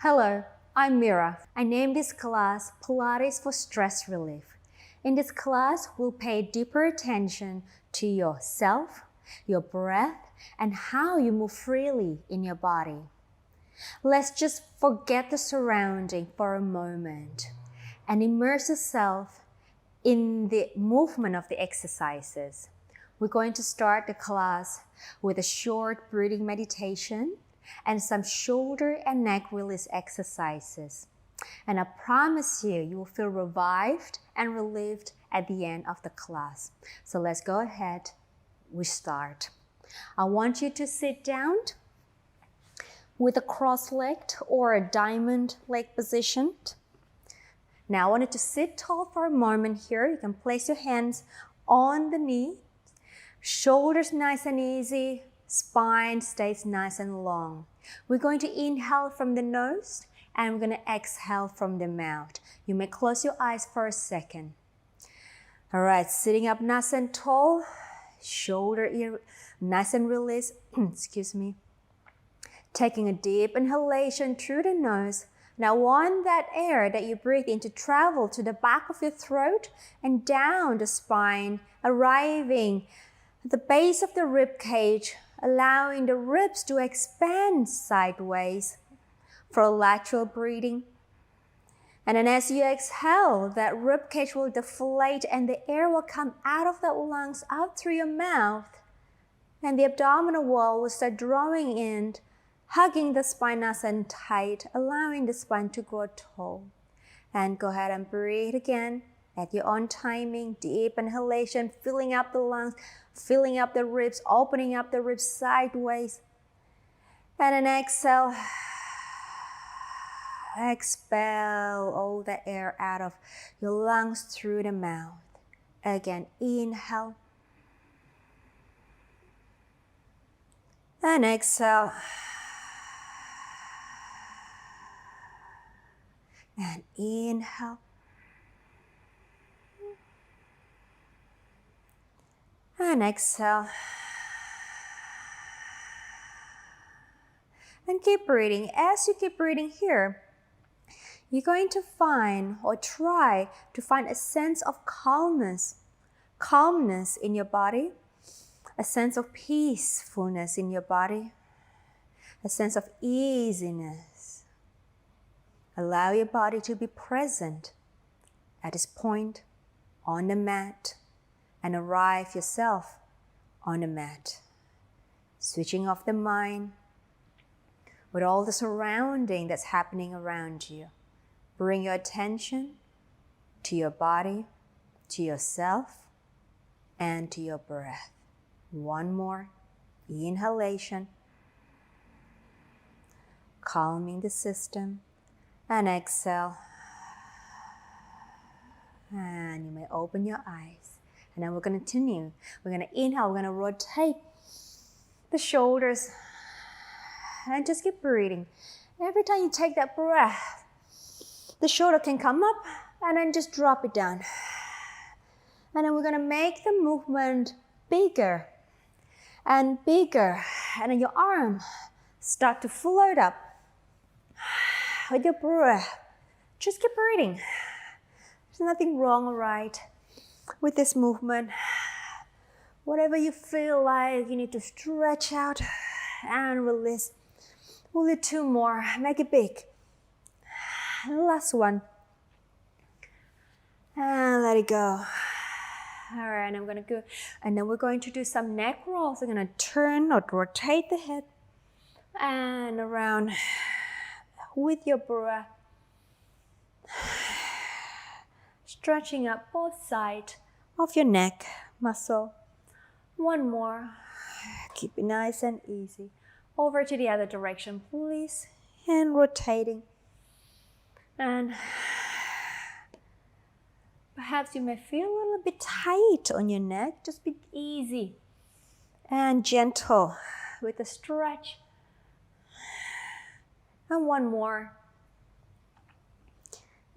Hello, I'm Mira. I named this class Pilates for Stress Relief. In this class, we'll pay deeper attention to yourself, your breath, and how you move freely in your body. Let's just forget the surrounding for a moment and immerse yourself in the movement of the exercises. We're going to start the class with a short breathing meditation and some shoulder and neck release exercises. And I promise you will feel revived and relieved at the end of the class. So let's go ahead, we start. I want you to sit down with a cross-legged or a diamond leg position. Now I want you to sit tall for a moment here. You can place your hands on the knee, shoulders nice and easy, spine stays nice and long. We're going to inhale from the nose and we're going to exhale from the mouth. You may close your eyes for a second. All right, sitting up nice and tall, shoulder nice and released, excuse me. Taking a deep inhalation through the nose. Now I want that air that you breathe in to travel to the back of your throat and down the spine, arriving at the base of the rib cage, allowing the ribs to expand sideways for lateral breathing. And then as you exhale, that rib cage will deflate and the air will come out of the lungs, out through your mouth. And the abdominal wall will start drawing in, hugging the spine nice and tight, allowing the spine to grow tall. And go ahead and breathe again at your own timing. Deep inhalation, filling up the lungs, filling up the ribs, opening up the ribs sideways. And then exhale. Expel all the air out of your lungs through the mouth. Again, inhale. And exhale. And inhale. And exhale. And keep breathing. As you keep breathing here, you're going to find or try to find a sense of calmness in your body, a sense of peacefulness in your body, a sense of easiness. Allow your body to be present at this point on the mat and arrive yourself on the mat. Switching off the mind with all the surrounding that's happening around you. Bring your attention to your body, to yourself, and to your breath. One more inhalation, calming the system, and exhale. And you may open your eyes. And then we're going to continue. We're going to inhale, we're going to rotate the shoulders, and just keep breathing. Every time you take that breath, the shoulder can come up and then just drop it down. And then we're going to make the movement bigger and bigger. And then your arm start to float up with your breath. Just keep breathing. There's nothing wrong or right with this movement. Whatever you feel like, you need to stretch out and release. We'll do two more. Make it big. Last one. And let it go. All right, and I'm going to go. And then we're going to do some neck rolls. We're going to turn or rotate the head and around with your breath. Stretching up both sides of your neck muscle. One more. Keep it nice and easy. Over to the other direction, please. And rotating. And perhaps you may feel a little bit tight on your neck. Just be easy and gentle with the stretch. And one more.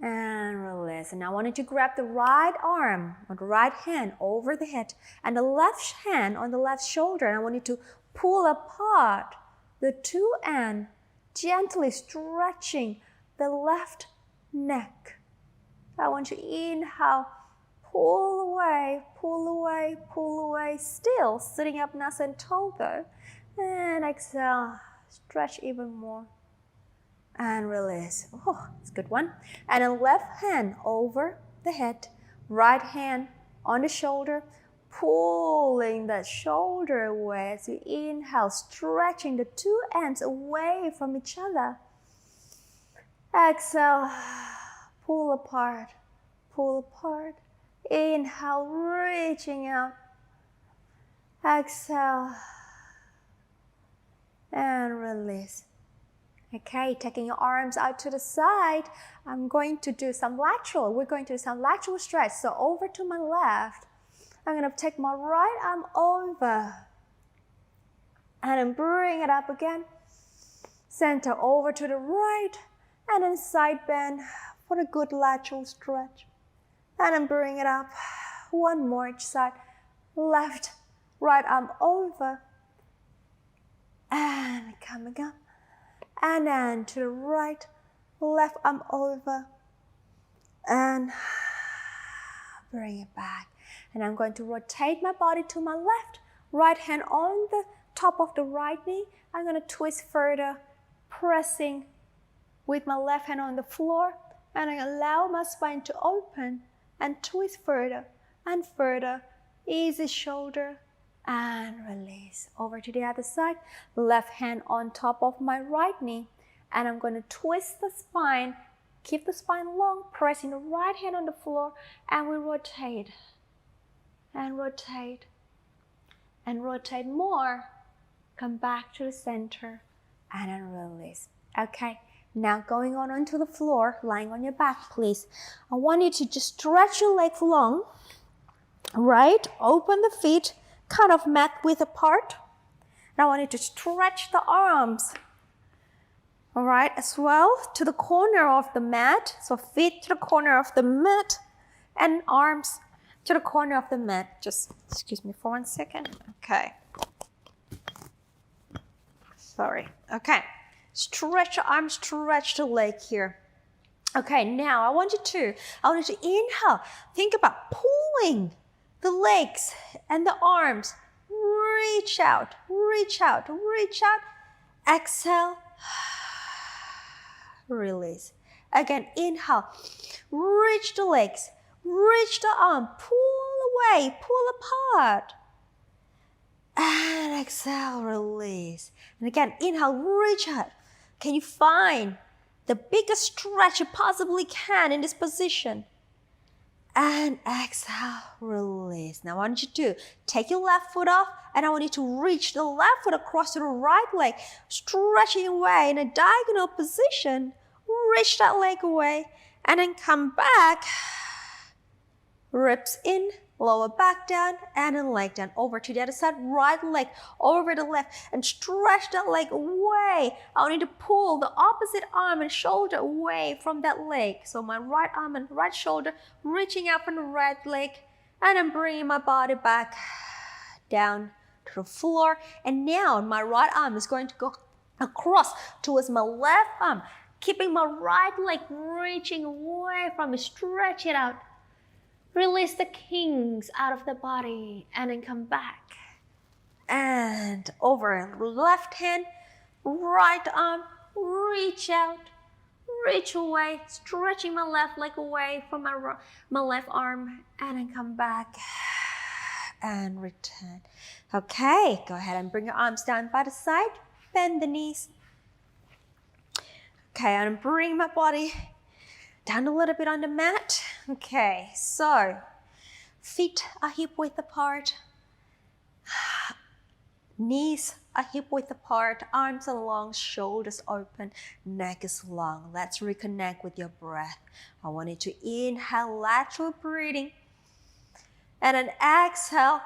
And release. And now I want you to grab the right arm or the right hand over the head and the left hand on the left shoulder. And I want you to pull apart the two ends gently stretching the left neck. I want you to inhale, pull away, pull away, pull away. Still sitting up nice and tall though. And exhale, stretch even more. And release. Oh, it's a good one. And then left hand over the head, right hand on the shoulder, pulling that shoulder away as you inhale, stretching the two ends away from each other. Exhale, pull apart, pull apart. Inhale, reaching out. Exhale, and release. Okay, taking your arms out to the side, I'm going to do some lateral. We're going to do some lateral stretch. So over to my left, I'm going to take my right arm over and then bring it up again. Center over to the right and then side bend for a good lateral stretch. And then bring it up. One more each side. Left, right arm over and coming up. And then to the right, left arm over and bring it back. And I'm going to rotate my body to my left, right hand on the top of the right knee. I'm going to twist further, pressing with my left hand on the floor. And I allow my spine to open and twist further and further. Easy shoulder and release. Over to the other side, left hand on top of my right knee. And I'm going to twist the spine, keep the spine long, pressing the right hand on the floor, and we rotate and rotate and rotate more. Come back to the center and then release. Okay, now going on onto the floor, lying on your back, please. I want you to just stretch your legs long, right? Open the feet, kind of mat width apart. And I want you to stretch the arms, all right, as well to the corner of the mat. So feet to the corner of the mat and arms to the corner of the mat. Just excuse me for 1 second. Okay. Sorry. Okay. Stretch the arm, stretch the leg here. Okay, now I want you to inhale. Think about pulling the legs and the arms. Reach out, reach out, reach out. Exhale. Release. Again, inhale. Reach the legs, reach the arm, pull away, pull apart. And exhale, release. And again, inhale, reach out. Can you find the biggest stretch you possibly can in this position? And exhale, release. Now I want you to take your left foot off and I want you to reach the left foot across to the right leg, stretching away in a diagonal position. Reach that leg away and then come back. Ribs in, lower back down, and then leg down. Over to the other side, right leg over the left, and stretch that leg away. I need to pull the opposite arm and shoulder away from that leg. So my right arm and right shoulder reaching out from the right leg, and then bringing my body back down to the floor. And now my right arm is going to go across towards my left arm, keeping my right leg reaching away from me. Stretch it out. Release the kinks out of the body and then come back. And over left hand, right arm, reach out, reach away, stretching my left leg away from my left arm and then come back and return. Okay, go ahead and bring your arms down by the side, bend the knees. Okay, and bring my body down a little bit on the mat. Okay, so feet are hip width apart, knees are hip width apart, arms are long, shoulders open, neck is long. Let's reconnect with your breath. I want you to inhale, lateral breathing, and then exhale,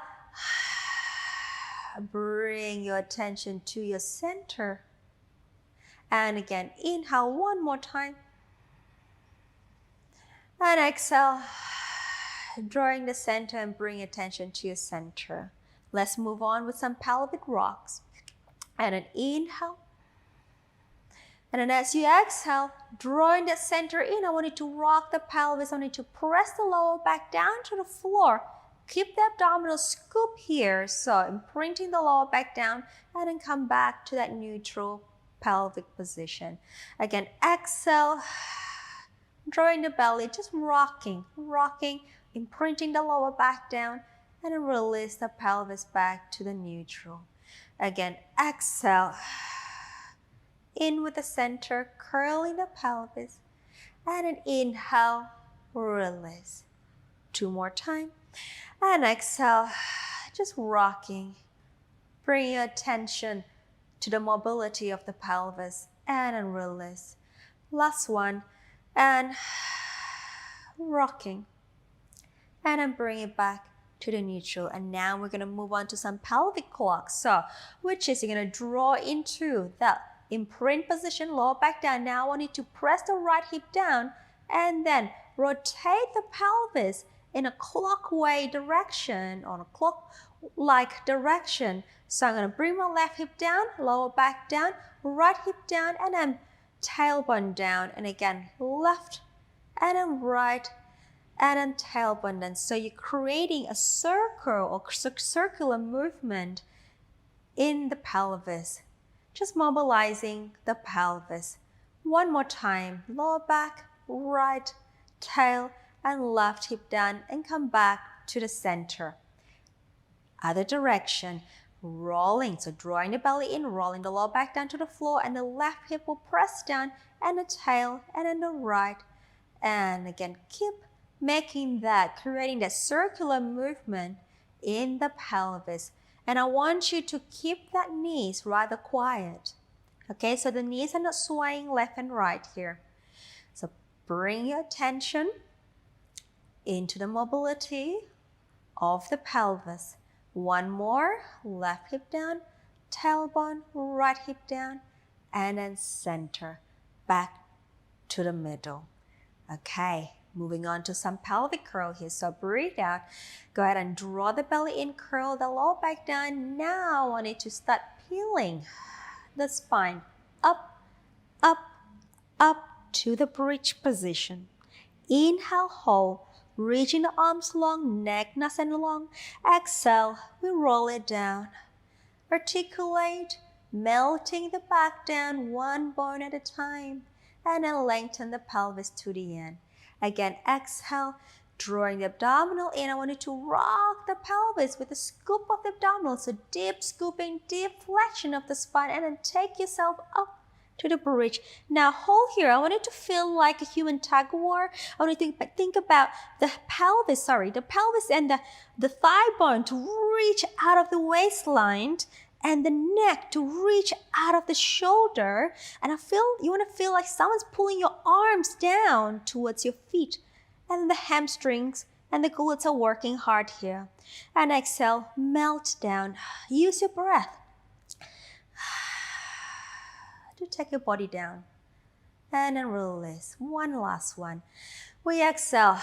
bring your attention to your center. And again, inhale one more time. And exhale, drawing the center and bring attention to your center. Let's move on with some pelvic rocks. And an inhale. And then as you exhale, drawing the center in, I want you to rock the pelvis. I want you to press the lower back down to the floor. Keep the abdominal scoop here. So imprinting the lower back down and then come back to that neutral pelvic position. Again, exhale, drawing the belly, just rocking, imprinting the lower back down and then release the pelvis back to the neutral. Again, exhale. In with the center, curling the pelvis, and an inhale, release. 2 more times, and exhale, just rocking. Bring your attention to the mobility of the pelvis, and then release. Last one, and rocking, and then bring it back to the neutral. And now we're gonna move on to some pelvic clocks. So, which is you're gonna draw into that imprint position, lower back down. Now I want you to press the right hip down and then rotate the pelvis in a clockwise direction or a clock-like direction. So I'm going to bring my left hip down, lower back down, right hip down, and then tailbone down. And again, left and then right and then tailbone down. So you're creating a circle or circular movement in the pelvis. Just mobilizing the pelvis. One more time, lower back, right, tail, and left hip down, and come back to the center. Other direction, rolling, so drawing the belly in, rolling the lower back down to the floor, and the left hip will press down, and the tail, and then the right. And again, keep making that, creating that circular movement in the pelvis. And I want you to keep that knees rather quiet. Okay, so the knees are not swaying left and right here. So bring your attention into the mobility of the pelvis. One more, left hip down, tailbone, right hip down, and then center, back to the middle. Okay. Moving on to some pelvic curl here. So breathe out. Go ahead and draw the belly in, curl the lower back down. Now I want you to start peeling the spine up, up, up to the bridge position. Inhale, hold, reaching the arms long, neck nice and long. Exhale, we roll it down. Articulate, melting the back down one bone at a time. And then lengthen the pelvis to the end. Again, exhale, drawing the abdominal in. I want you to rock the pelvis with a scoop of the abdominal. So deep scooping, deep flexion of the spine, and then take yourself up to the bridge. Now hold here. I want you to feel like a human tug of war. I want you to think about the pelvis and the thigh bone to reach out of the waistline, and the neck to reach out of the shoulder. And you want to feel like someone's pulling your arms down towards your feet. And the hamstrings and the glutes are working hard here. And exhale, melt down. Use your breath to take your body down. And then release. One last one. We exhale.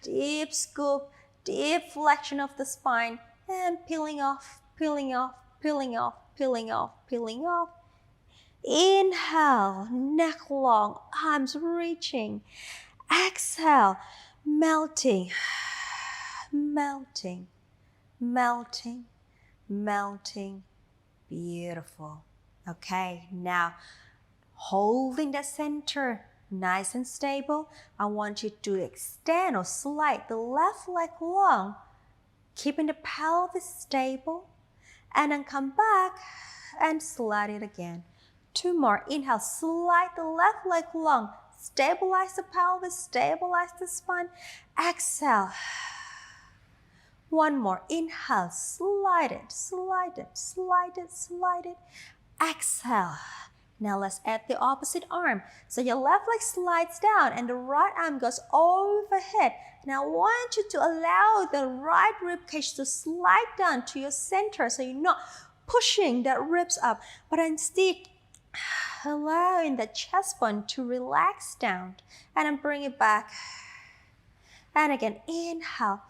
Deep scoop, deep flexion of the spine, and peeling off, peeling off, peeling off, peeling off, peeling off. Inhale, neck long, arms reaching. Exhale, melting, melting, melting, melting. Beautiful. Okay, now holding the center nice and stable, I want you to extend or slide the left leg long, keeping the pelvis stable. And then come back and slide it again. 2 more. Inhale, slide the left leg long. Stabilize the pelvis, stabilize the spine. Exhale. 1 more. Inhale, slide it, slide it, slide it, slide it. Exhale. Now let's add the opposite arm. So your left leg slides down and the right arm goes overhead. Now I want you to allow the right rib cage to slide down to your center, so you're not pushing that ribs up, but instead allowing the chest bone to relax down. And then bring it back. And again, inhale.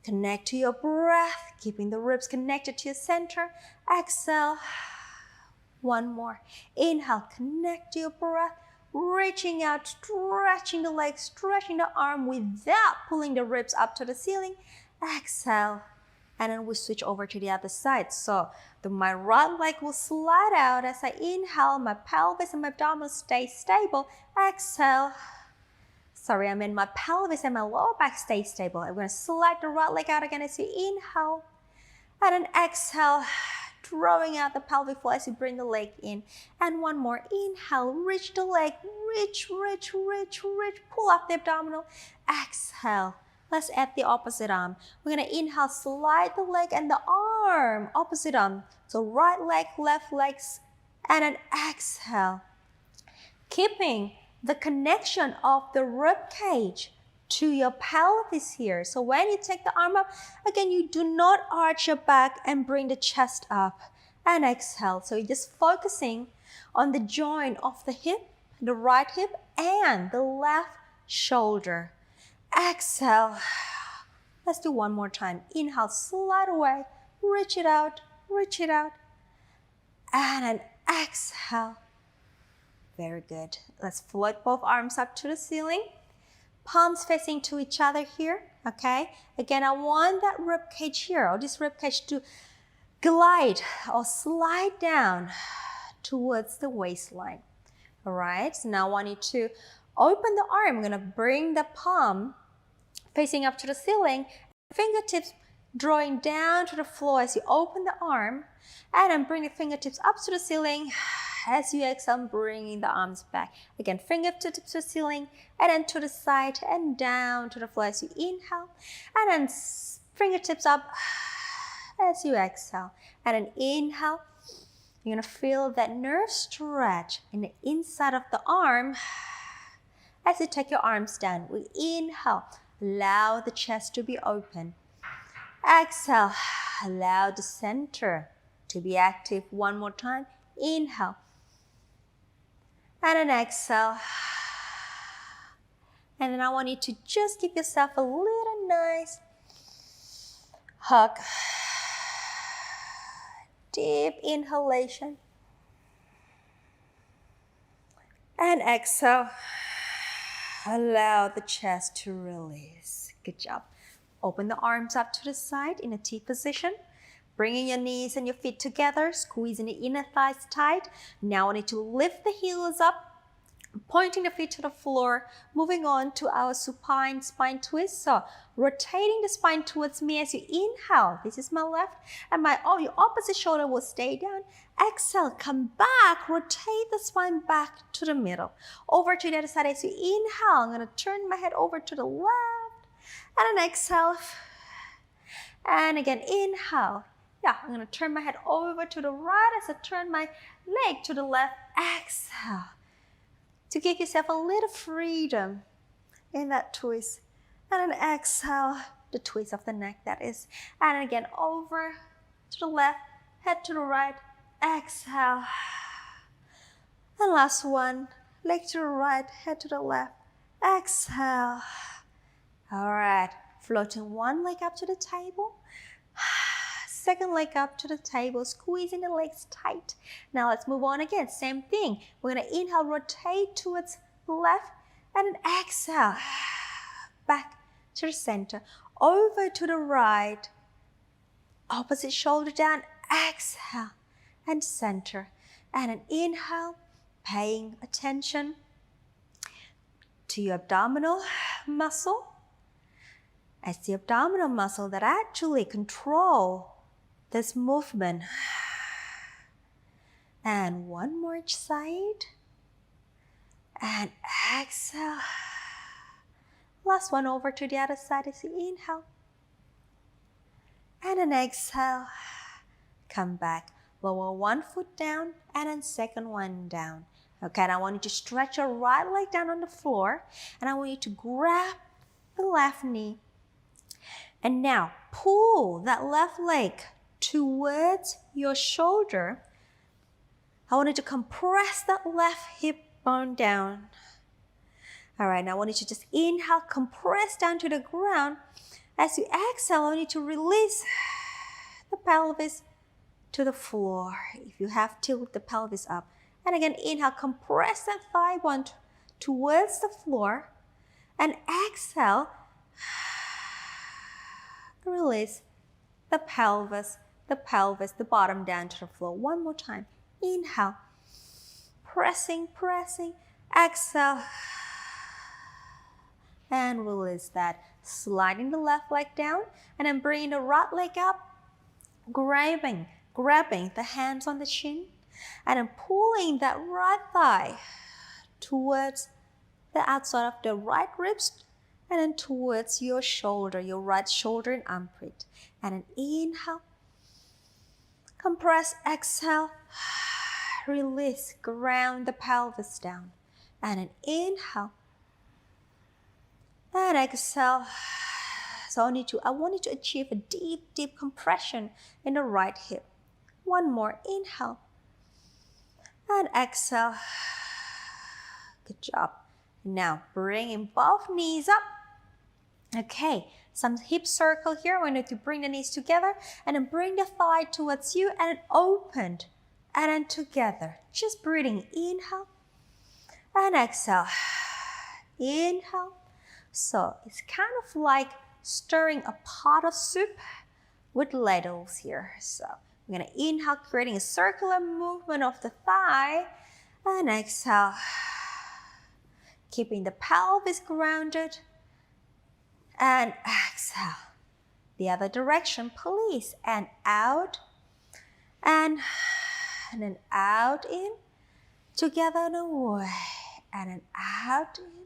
Connect to your breath, keeping the ribs connected to your center. Exhale. One more. Inhale, connect to your breath, reaching out, stretching the legs, stretching the arm without pulling the ribs up to the ceiling. Exhale. And then we switch over to the other side. So my right leg will slide out as I inhale. My pelvis and my abdominals stay stable. Exhale. Sorry, I mean my pelvis and my lower back stay stable. I'm going to slide the right leg out again as you inhale. And then exhale, drawing out the pelvic floor as you bring the leg in. And one more. Inhale, reach the leg. Reach. Pull up the abdominal. Exhale. Let's add the opposite arm. We're going to inhale, slide the leg and the arm. Opposite arm. So right leg, left legs. And then exhale. Keeping the connection of the rib cage to your pelvis here. So when you take the arm up, again, you do not arch your back and bring the chest up. And exhale. So you're just focusing on the joint of the hip, the right hip, and the left shoulder. Exhale. Let's do one more time. Inhale, slide away, reach it out. And then exhale. Very good. Let's float both arms up to the ceiling. Palms facing to each other here, okay? Again, I want that rib cage here, or this rib cage to glide or slide down towards the waistline. All right, so now I want you to open the arm. I'm gonna bring the palm facing up to the ceiling, fingertips drawing down to the floor as you open the arm, and then bring the fingertips up to the ceiling. As you exhale, bringing the arms back. Again, fingertips to the ceiling, and then to the side and down to the floor as you inhale, and then fingertips up as you exhale. And then inhale, you're gonna feel that nerve stretch in the inside of the arm as you take your arms down. We inhale. Allow the chest to be open. Exhale. Allow the center to be active. One more time. Inhale. And then exhale. And then I want you to just give yourself a little nice hug. Deep inhalation. And exhale. Allow the chest to release. Good job. Open the arms up to the side in a T position. Bringing your knees and your feet together, squeezing the inner thighs tight. Now I need to lift the heels up, pointing the feet to the floor, moving on to our supine spine twist. So rotating the spine towards me as you inhale. This is my left, and your opposite shoulder will stay down. Exhale, come back, rotate the spine back to the middle. Over to the other side as you inhale. I'm gonna turn my head over to the left, and then exhale. And again, inhale. Yeah, I'm gonna turn my head over to the right as I turn my leg to the left. Exhale. To give yourself a little freedom in that twist. And then exhale, the twist of the neck, that is. And again, over to the left, head to the right. Exhale. And last one, leg to the right, head to the left. Exhale. All right, floating one leg up to the table. Second leg up to the table, squeezing the legs tight. Now let's move on again. Same thing. We're gonna inhale, rotate towards the left, and exhale. Back to the center, over to the right. Opposite shoulder down, exhale, and center. And an inhale, paying attention to your abdominal muscle. It's the abdominal muscle that actually control this movement. And one more each side. And exhale. Last one over to the other side as you inhale. And then exhale. Come back. Lower one foot down and then second one down. Okay, and I want you to stretch your right leg down on the floor. And I want you to grab the left knee. And now pull that left leg towards your shoulder. I want you to compress that left hip bone down. All right, now I want you to just inhale, compress down to the ground. As you exhale, I want you to release the pelvis to the floor. If you have, tilt the pelvis up. And again, inhale, compress that thigh bone towards the floor. And exhale, release the pelvis, the bottom down to the floor. One more time. Inhale, pressing. Exhale, and release that. Sliding the left leg down, and then bringing the right leg up, grabbing the hands on the shin, and then pulling that right thigh towards the outside of the right ribs, and then towards your shoulder, your right shoulder and armpit. And then inhale, compress, exhale, release, ground the pelvis down. And then inhale, and exhale. So I want you to achieve a deep compression in the right hip. One more, inhale, and exhale. Good job. Now bringing both knees up. Okay, some hip circle here. We need to bring the knees together and then bring the thigh towards you and then open and then together. Just breathing, inhale and exhale. Inhale. So it's kind of like stirring a pot of soup with ladles here. So we're gonna inhale, creating a circular movement of the thigh, and exhale, keeping the pelvis grounded, and exhale. The other direction, please, and out, and then out, in, together and away, and then out, in,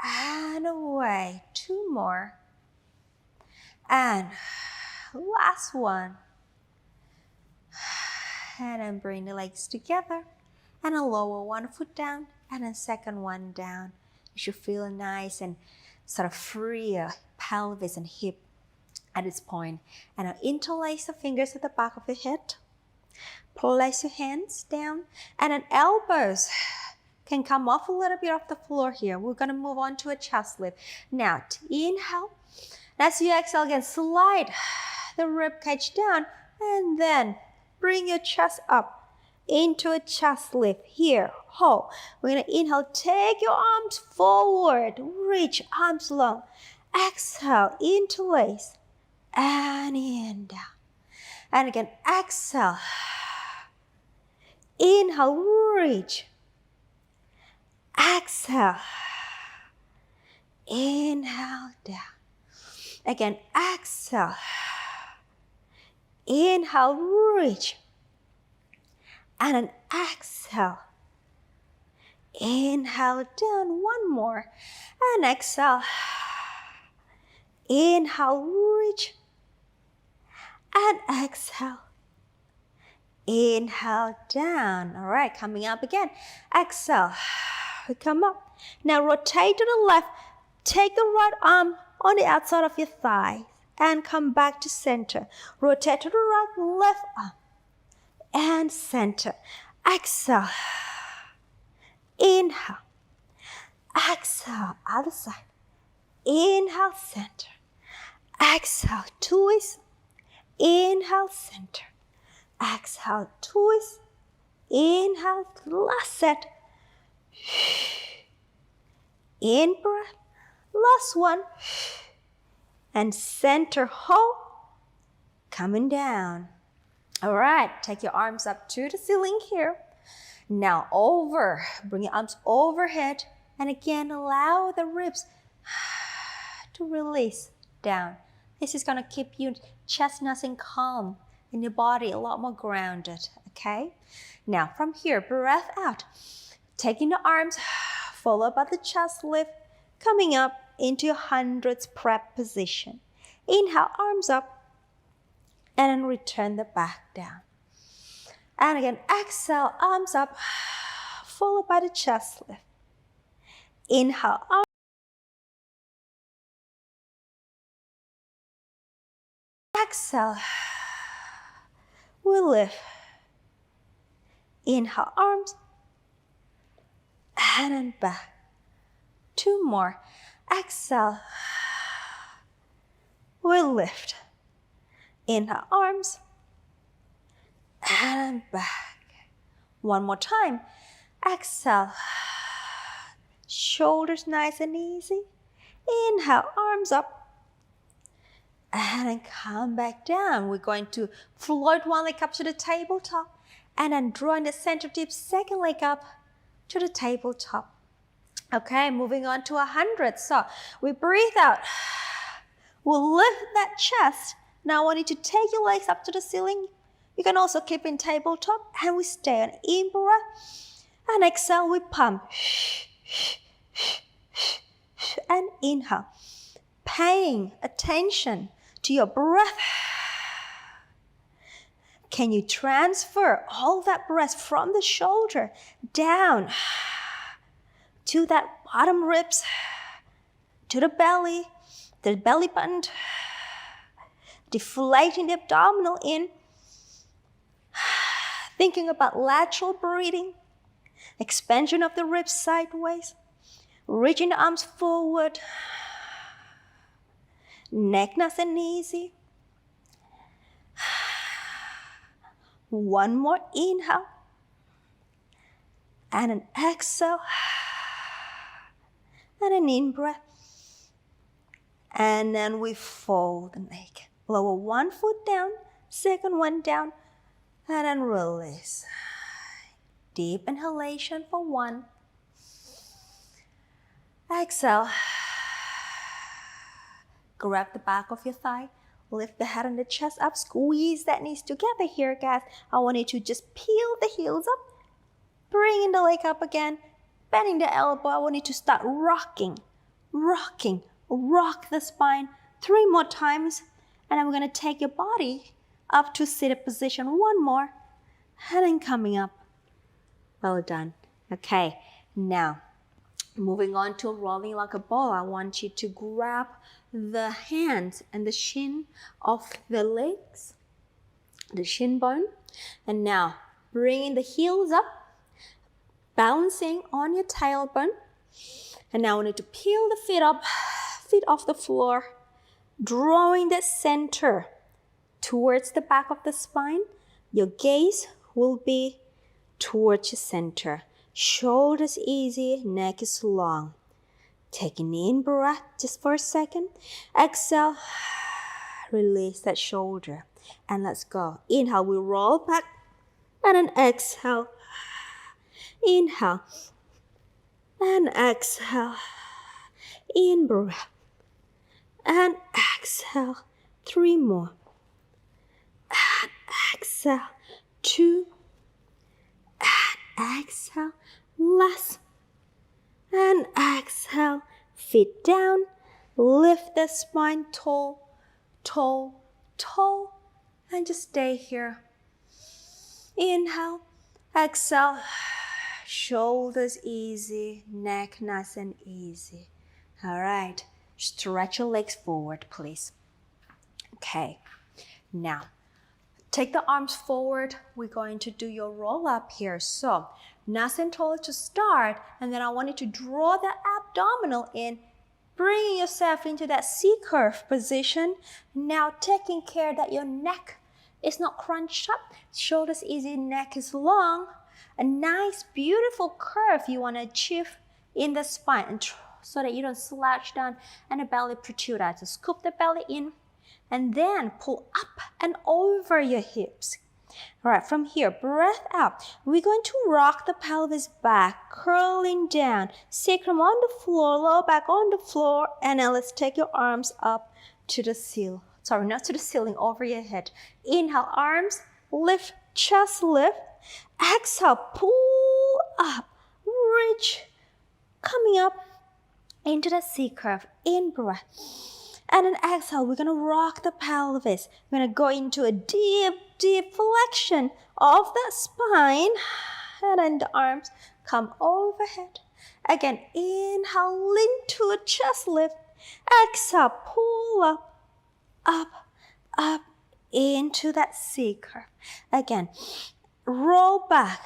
and away. Two more. And last one. And then bring the legs together and then lower one foot down and then second one down. You should feel nice and sort of free pelvis and hip at this point. And now interlace the fingers at the back of your head. Place your hands down and then elbows can come off a little bit off the floor here. We're going to move on to a chest lift. Now, inhale. As you exhale again, slide the rib cage down and then bring your chest up into a chest lift. Here, hold. We're going to inhale, take your arms forward, reach arms long. Exhale, interlace and in, down. And again, exhale. Inhale, reach. Exhale. Inhale, down. Again, exhale. Inhale, reach. And then exhale. Inhale, down. One more. And exhale. Inhale, reach. And exhale. Inhale, down. All right, coming up again. Exhale. We come up. Now rotate to the left. Take the right arm on the outside of your thigh and come back to center. Rotate to the right, left arm and center. Exhale. Inhale. Exhale, other side. Inhale, center. Exhale, twist. Inhale, center. Exhale, twist. Inhale, last set. In breath. Last one. And center, hold. Coming down. All right, take your arms up to the ceiling here. Now over, bring your arms overhead. And again, allow the ribs to release down. This is going to keep your chest nice and calm and your body a lot more grounded, okay? Now from here, breath out. Taking the arms, followed by the chest lift, coming up into your hundreds prep position. Inhale, arms up, and then return the back down. And again, exhale, arms up, followed by the chest lift. Inhale, arms. Exhale, we lift. Inhale, arms, and then back. Two more. Exhale, we lift. Inhale, arms, and back. One more time. Exhale. Shoulders nice and easy. Inhale, arms up. And then come back down. We're going to float one leg up to the tabletop. And then drawing the center dip, second leg up to the tabletop. Okay, moving on to 100. So we breathe out. We'll lift that chest. Now I want you to take your legs up to the ceiling. You can also keep in tabletop. And we stay on in breath. And exhale, we pump. And inhale. Paying attention to your breath. Can you transfer all that breath from the shoulder down to that bottom ribs, to the belly button, deflating the abdominal in, thinking about lateral breathing, expansion of the ribs sideways, reaching the arms forward, neck nice and easy. One more inhale and an exhale and an in-breath. And then we fold the neck. Lower one foot down, second one down, and then release. Deep inhalation for 1. Exhale. Grab the back of your thigh. Lift the head and the chest up. Squeeze that knees together here, guys. I want you to just peel the heels up. Bringing the leg up again. Bending the elbow. I want you to start rocking. Rock the spine 3 more times. And I'm going to take your body up to seated position 1 more. And then coming up. Well done. Okay, now moving on to rolling like a ball. I want you to grab the hands and the shin of the legs, the shin bone. And now bringing the heels up, balancing on your tailbone. And now we need to peel the feet up, feet off the floor, drawing the center towards the back of the spine. Your gaze will be towards your center. Shoulders easy, neck is long. Taking in breath just for a second. Exhale, release that shoulder. And let's go. Inhale, we roll back. And then exhale. Inhale. And exhale. In breath. And exhale. 3 more. And exhale. 2. And exhale. Last. And exhale, feet down, lift the spine tall, and just stay here. Inhale, exhale, shoulders easy, neck nice and easy. All right, stretch your legs forward, please. Okay, now take the arms forward. We're going to do your roll up here. So, nice and tall to start, and then I want you to draw the abdominal in, bringing yourself into that C-curve position. Now taking care that your neck is not crunched up, shoulders easy, neck is long. A nice, beautiful curve you want to achieve in the spine, and so that you don't slouch down and the belly protrude out. So scoop the belly in, and then pull up and over your hips. All right, from here, breath out. We're going to rock the pelvis back, curling down. Sacrum on the floor, lower back on the floor. And now let's take your arms up to the ceiling. Sorry, not to the ceiling, over your head. Inhale, arms, lift, chest lift. Exhale, pull up, reach. Coming up into the C-curve, in breath. And then exhale, we're going to rock the pelvis. We're going to go into a deep flexion of the spine. And then the arms come overhead. Again, inhale, lean to a chest lift. Exhale, pull up, into that C-curve. Again, roll back.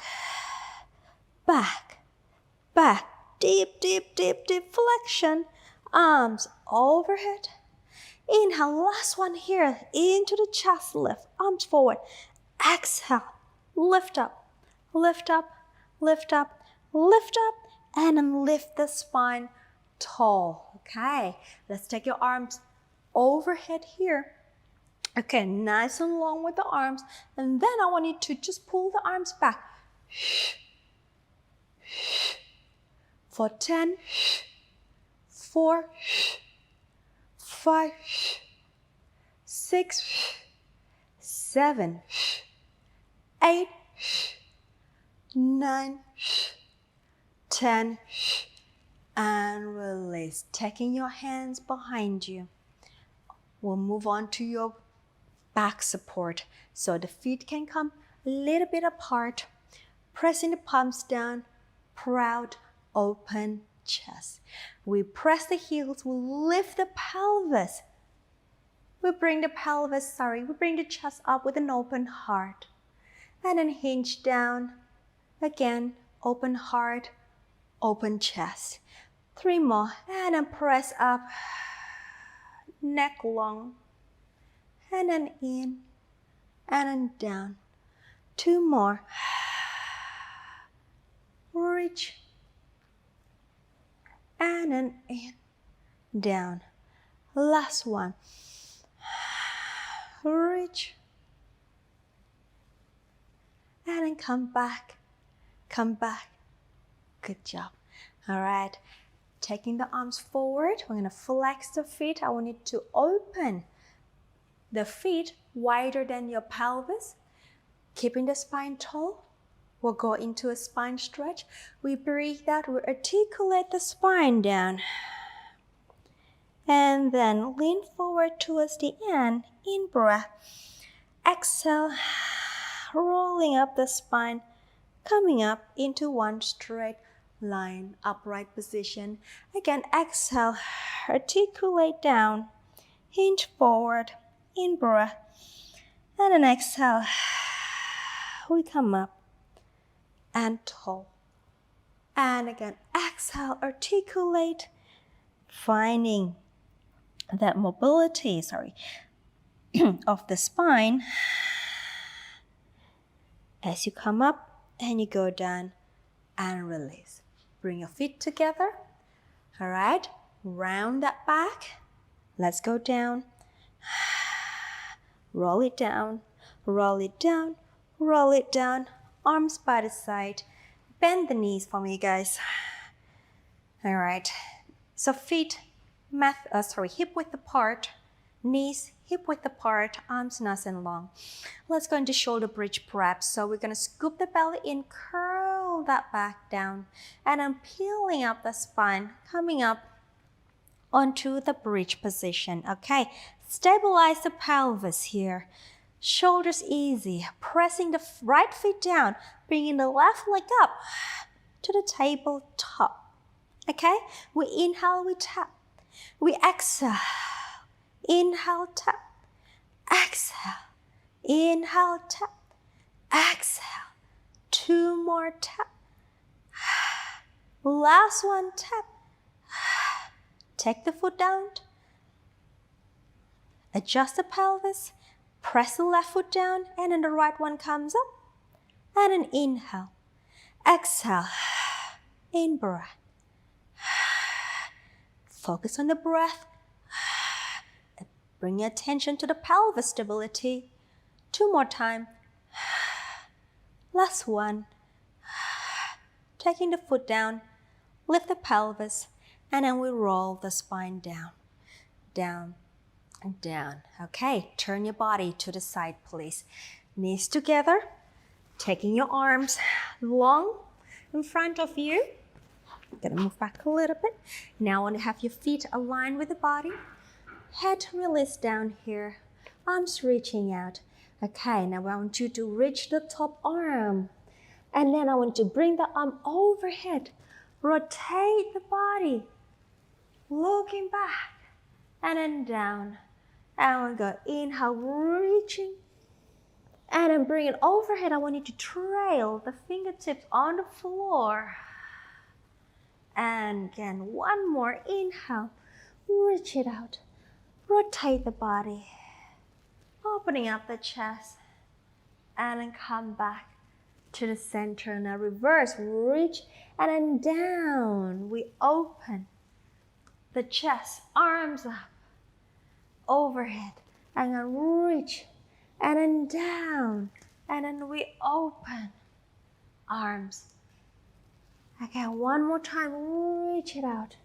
Deep flexion. Arms overhead. Inhale, last one here, into the chest lift, arms forward. Exhale, lift up, lift up, lift up, lift up, and then lift the spine tall. Okay, let's take your arms overhead here. Okay, nice and long with the arms. And then I want you to just pull the arms back. For 10, 4, 5, 6, 7, 8, 9, 10, and release. Taking your hands behind you. We'll move on to your back support. So the feet can come a little bit apart. Pressing the palms down. Proud, open chest. We press the heels. We lift the pelvis. We bring the chest up with an open heart. And then hinge down. Again, open heart, open chest. 3 more. And then press up. Neck long. And then in. And then down. 2 more. Reach. And then in. Down. Last one. Reach. And then come back. Come back. Good job. All right. Taking the arms forward. We're going to flex the feet. I want you to open the feet wider than your pelvis. Keeping the spine tall. We'll go into a spine stretch. We breathe out. We articulate the spine down. And then lean forward towards the end. In breath. Exhale. Rolling up the spine. Coming up into one straight line. Upright position. Again, exhale. Articulate down. Hinge forward. In breath. And then exhale. We come up. And tall. And again, exhale, articulate, finding that mobility, of the spine as you come up and you go down and release. Bring your feet together. All right, round that back. Let's go down. Roll it down, roll it down, roll it down. Arms by the side. Bend the knees for me, guys. All right. So feet, hip width apart. Knees, hip width apart. Arms nice and long. Let's go into shoulder bridge prep. So we're going to scoop the belly in, curl that back down. And I'm peeling up the spine, coming up onto the bridge position. Okay. Stabilize the pelvis here. Shoulders easy, pressing the right foot down, bringing the left leg up to the tabletop. Okay? We inhale, we tap. We exhale. Inhale, tap. Exhale. Inhale, tap. Exhale. 2 more tap. Last one, tap. Take the foot down. Adjust the pelvis. Press the left foot down and then the right one comes up. And an inhale. Exhale. In breath. Focus on the breath. Bring your attention to the pelvis stability. 2 more times. Last one. Taking the foot down. Lift the pelvis. And then we roll the spine down. Down. And down. Okay, turn your body to the side, please. Knees together. Taking your arms long in front of you. Gonna move back a little bit. Now I want to have your feet aligned with the body. Head release down here. Arms reaching out. Okay, now I want you to reach the top arm. And then I want you to bring the arm overhead. Rotate the body. Looking back. And then down. And we go inhale, reaching. And then bring it overhead. I want you to trail the fingertips on the floor. And again, one more inhale. Reach it out. Rotate the body. Opening up the chest. And then come back. to the center. Now reverse, reach and then down. We open the chest, arms up, overhead, and then reach and then down. And then we open, arms. Again, one more time, reach it out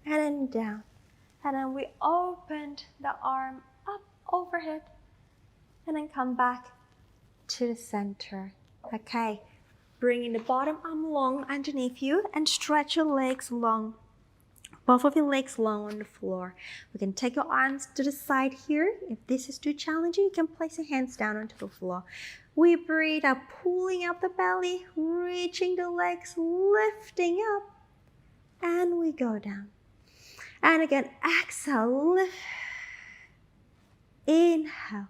and then down. And then we opened the arm up overhead and then come back to the center. Okay, bringing the bottom arm long underneath you and stretch your legs long. Both of your legs long on the floor. We can take your arms to the side here. If this is too challenging, you can place your hands down onto the floor. We breathe out, pulling up the belly, reaching the legs, lifting up, and we go down. And again, exhale, lift, inhale,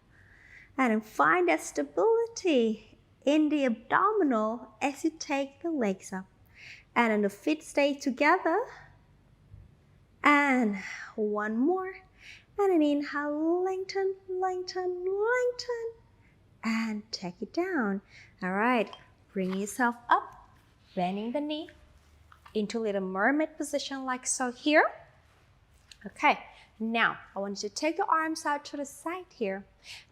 and then find that stability in the abdominal as you take the legs up. And then the feet stay together. And one more. And then inhale, lengthen, lengthen, lengthen. And take it down. All right, bring yourself up, bending the knee into little mermaid position like so here. Okay, now I want you to take your arms out to the side here.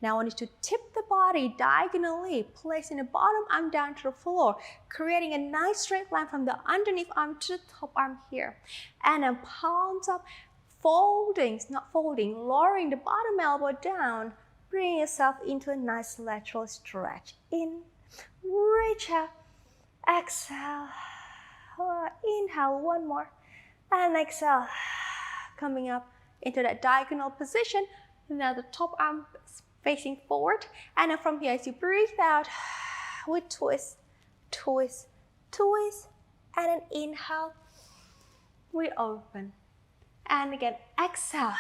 Now I want you to tip the body diagonally, placing the bottom arm down to the floor, creating a nice straight line from the underneath arm to the top arm here. And then palms up, folding, not folding, lowering the bottom elbow down, bring yourself into a nice lateral stretch. In, reach out, exhale, inhale, one more, and exhale. Coming up into that diagonal position. Now the top arm is facing forward. And then from here, as you breathe out, we twist, twist, twist. And then inhale, we open. And again, exhale.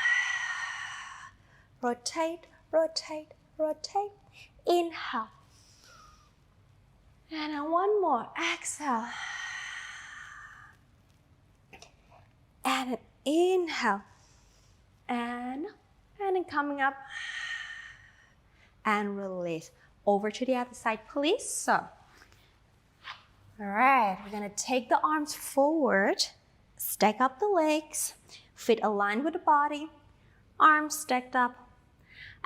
Rotate, rotate, rotate. Inhale. And then one more, exhale. And then inhale, and then coming up, and release. Over to the other side, please. So, all right, we're gonna take the arms forward, stack up the legs, feet aligned with the body, arms stacked up.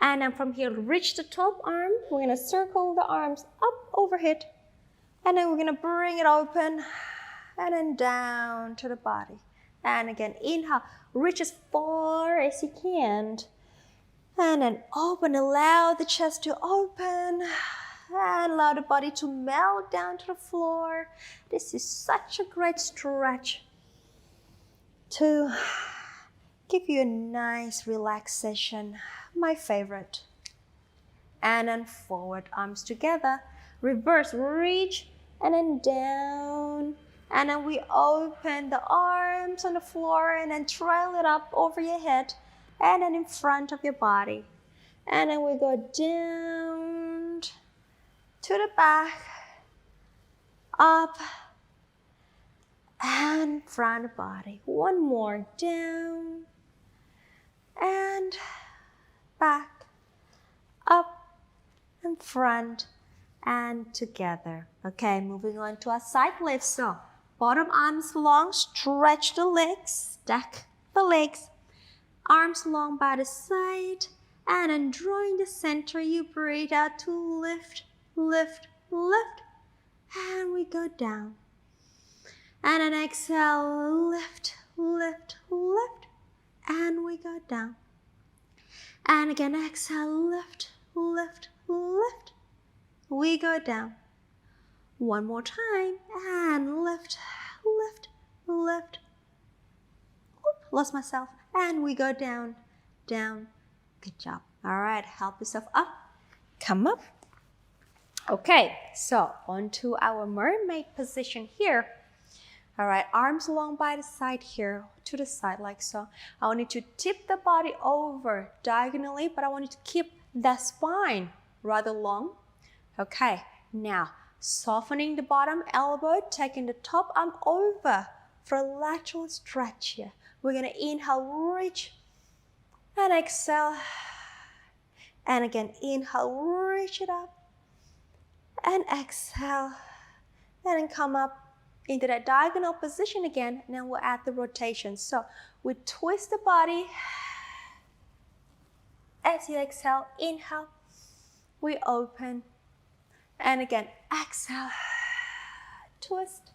And then from here, reach the top arm. We're gonna circle the arms up overhead, and then we're gonna bring it open, and then down to the body. And again, inhale, reach as far as you can. And then open, allow the chest to open. And allow the body to melt down to the floor. This is such a great stretch to give you a nice relaxation. My favorite. And then forward, arms together. Reverse, reach, and then down. And then we open the arms on the floor and then trail it up over your head and then in front of your body. And then we go down to the back, up, and front of the body. One more, down, and back, up, and front, and together. Okay, moving on to our side lifts. So, bottom arms long, stretch the legs, stack the legs, arms long by the side, and then drawing the center, you breathe out to lift, lift, lift, and we go down. And then exhale, lift, lift, lift, and we go down. And again, exhale, lift, lift, lift, we go down. One more time, and lift, lift, lift. Oop, lost myself. And we go down, down. Good job. All right, help yourself up. Come up. Okay, so onto our mermaid position here. All right, arms long by the side here, to the side like so. I want you to tip the body over diagonally, but I want you to keep the spine rather long. Okay, now softening the bottom elbow, taking the top arm over for a lateral stretch here. We're gonna inhale, reach, and exhale. And again, inhale, reach it up, and exhale, and then come up into that diagonal position again, and then we'll add the rotation. So we twist the body. As you exhale, inhale, we open. And again, exhale, twist.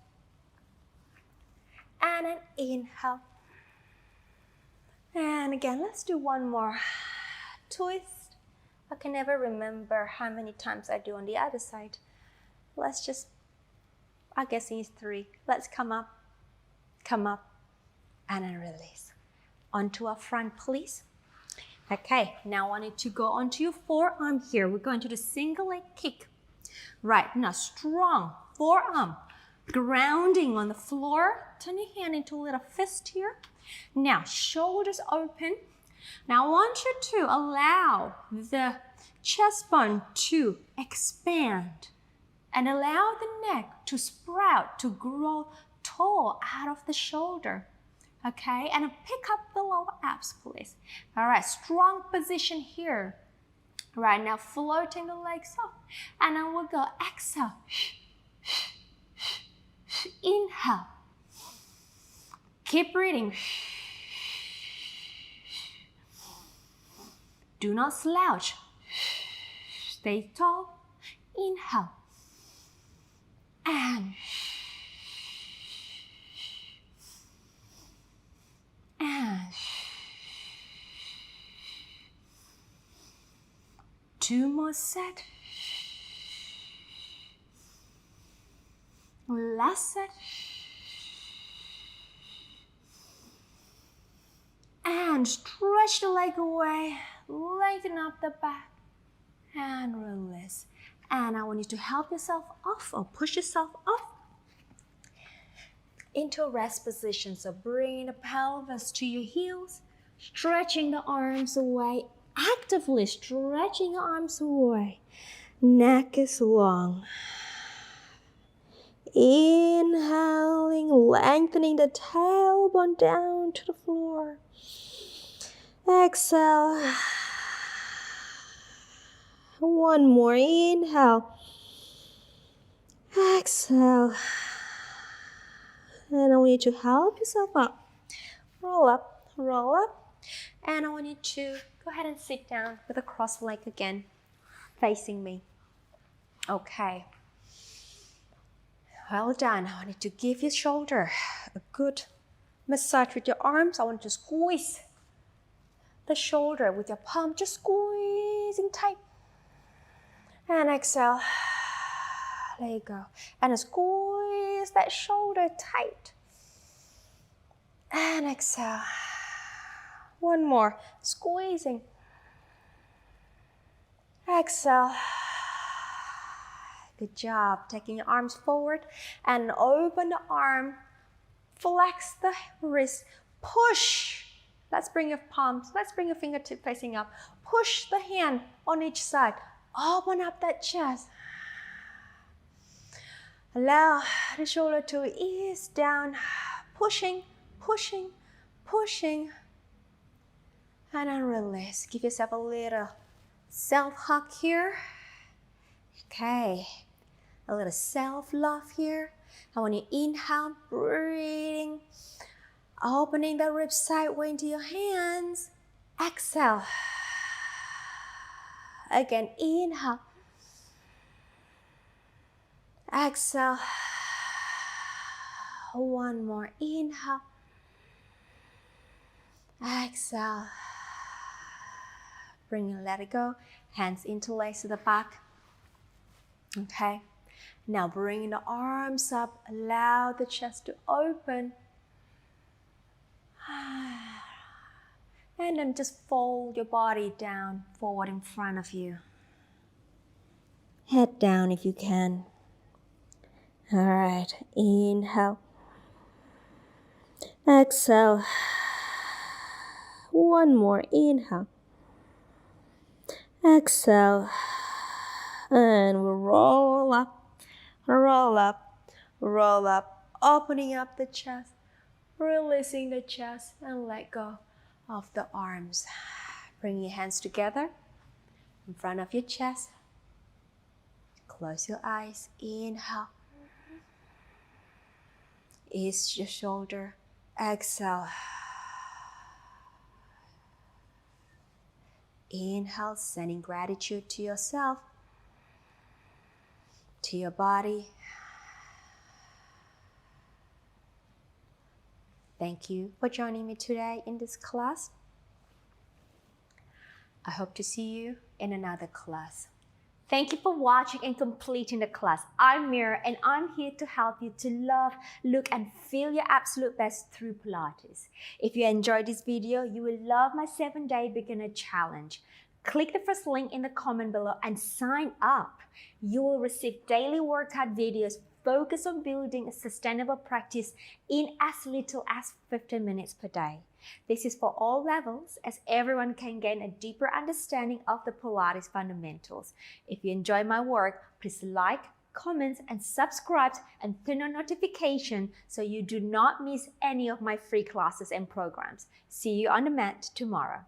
And then inhale. And again, let's do one more. Twist. I can never remember how many times I do on the other side. Let's just, I guess it's 3. Let's come up, and then release. Onto our front, please. Okay, now I want you to go onto your forearm here. We're going to do single leg kick. Right, now strong forearm, grounding on the floor. Turn your hand into a little fist here. Now, shoulders open. Now I want you to allow the chest bone to expand and allow the neck to sprout, to grow tall out of the shoulder. Okay, and pick up the lower abs, please. All right, strong position here. Right, now floating the legs up. And then we'll go exhale. Inhale. Keep breathing. Do not slouch. Stay tall. Inhale. And 2 more set. Last set. And stretch the leg away. Lengthen up the back. And release. And I want you to help yourself off or push yourself off into a rest position. So bring the pelvis to your heels, stretching the arms away, actively stretching the arms away. Neck is long. Inhaling, lengthening the tailbone down to the floor. Exhale. One more. Inhale. Exhale. And I want you to help yourself up. Roll up, roll up. And I want you to go ahead and sit down with a crossed leg again, facing me. Okay. Well done. I want you to give your shoulder a good massage with your arms. I want you to squeeze the shoulder with your palm, just squeezing tight. And exhale. There you go. And squeeze that shoulder tight. And exhale. One more. Squeezing. Exhale. Good job. Taking your arms forward and open the arm. Flex the wrist. Push. Let's bring your palms. Let's bring your fingertip facing up. Push the hand on each side. Open up that chest. Allow the shoulder to ease down. Pushing, pushing, pushing. And then release. Give yourself a little self-hug here. Okay. A little self-love here. I want you to inhale, breathing. Opening the ribs sideways into your hands. Exhale. Again, inhale. Exhale. One more. Inhale. Exhale. Bring and let it go. Hands interlace to the back. Okay. Now bring the arms up. Allow the chest to open. And then just fold your body down forward in front of you. Head down if you can. All right. Inhale. Exhale. One more. Inhale. Exhale. And we'll roll up, roll up, roll up. Opening up the chest. Releasing the chest and let go of the arms. Bring your hands together in front of your chest. Close your eyes. Inhale. Ease your shoulder. Exhale. Inhale, sending gratitude to yourself, to your body. Thank you for joining me today in this class. I hope to see you in another class. Thank you for watching and completing the class. I'm Mira and I'm here to help you to love, look and feel your absolute best through Pilates. If you enjoyed this video, you will love my 7-day beginner challenge. Click the first link in the comment below and sign up. You will receive daily workout videos focused on building a sustainable practice in as little as 15 minutes per day. This is for all levels, as everyone can gain a deeper understanding of the Pilates fundamentals. If you enjoy my work, please like, comment, and subscribe and turn on notification so you do not miss any of my free classes and programs. See you on the mat tomorrow.